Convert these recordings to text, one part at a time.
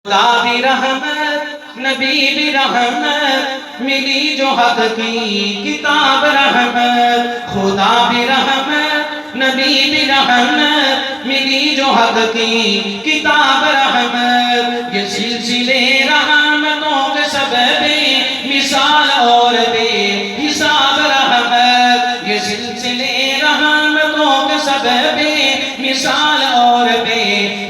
خدا بھی رحمت، نبی بھی رحمت، ملی جو حق کی کتاب رحمت۔ خدا بھی رحمت، نبی بھی رحمت، ملی جو حق کی کتاب رحمت۔ یہ سلسلے رحمتوں کے سبب مثال اور بے حساب رحمت۔ یہ سلسلے رحمتوں کے سبب مثال اور بے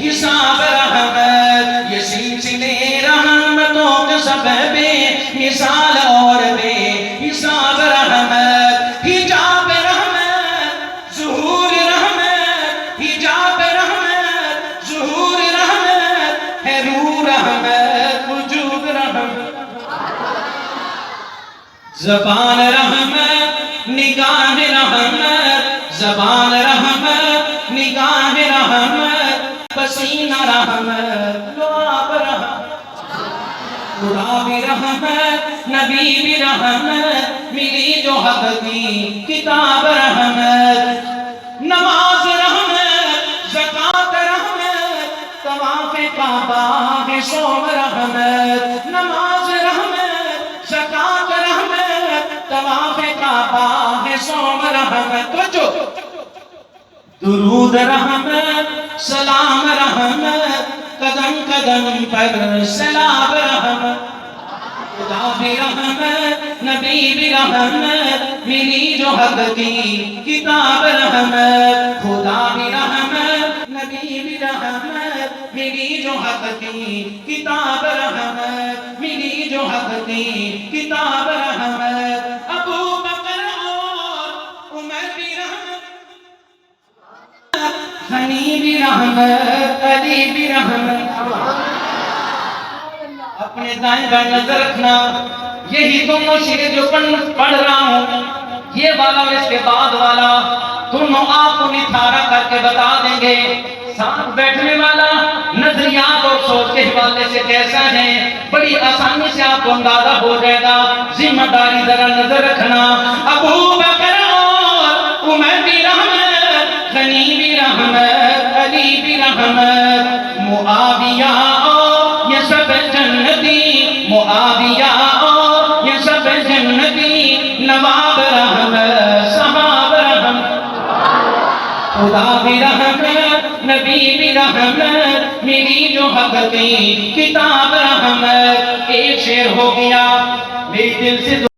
حساب رحمت۔ یہ سلسلے رحمتوں کے سبب مثال اور بے حساب رحمت۔ حجاب رحمت، ظہور رحمت، حجاب رحمت، ظہور رحمت، ہے روح رحمت، وجود رحمت۔ زبان رحمت، نگاہ رحمت، زبان رحمت، نگاہ رحمت، پسینہ رحمت، لعاب رحمت۔ خدا بھی رحمت، نبی بھی رحمت، ملی جو حق کی کتاب رحمت۔ نماز رحمت، زکوٰۃ رحمت، طواف کعبہ ہے صوم رحمت۔ نماز رحمت، زکوٰۃ رحمت، طواف کعبہ ہے صوم رحمت۔ توجہ، درود رحمت، سلام رحمت، قدم قدم پر سلام رحمت۔ خدا بھی رحمت، نبی بھی رحمت، ملی جو حق کی کتاب رحمت۔ خدا بھی رحمت، نبی بھی رحمت، ملی جو حق کی کتاب رحمت، ملی جو حق کی کتاب رحمت۔ ابو بکر اور عمر بھی رحمت، غنی بھی رحمت، علی بھی رحمت۔ اپنے دائیں بائیں نظر رکھنا، یہی دونوں شعر جو پڑھ رہا ہوں، یہ والا اور اس کے بعد والا دونوں آپ کو نتھارا کر کے بتا دیں گے۔ ساتھ بیٹھنے والا نظریات اور سوچ کے حوالے سے کیسا ہے، بڑی آسانی سے آپ کو اندازہ ہو جائے گا۔ ذمہ داری ذرا نظر رکھنا۔ ابو بکر اور عمر بھی رحمت، غنی بھی رحمت، علی بھی رحمت، معاویہ اور یہ سب جنتی، معاویہ اور یہ سب جنتی، نواب رحمت، صحاب رحمت۔ خدا بھی رحمت، نبی بھی رحمت، ملی جو حق کی کتاب رحمت۔ ایک شعر ہو گیا، میری دل سے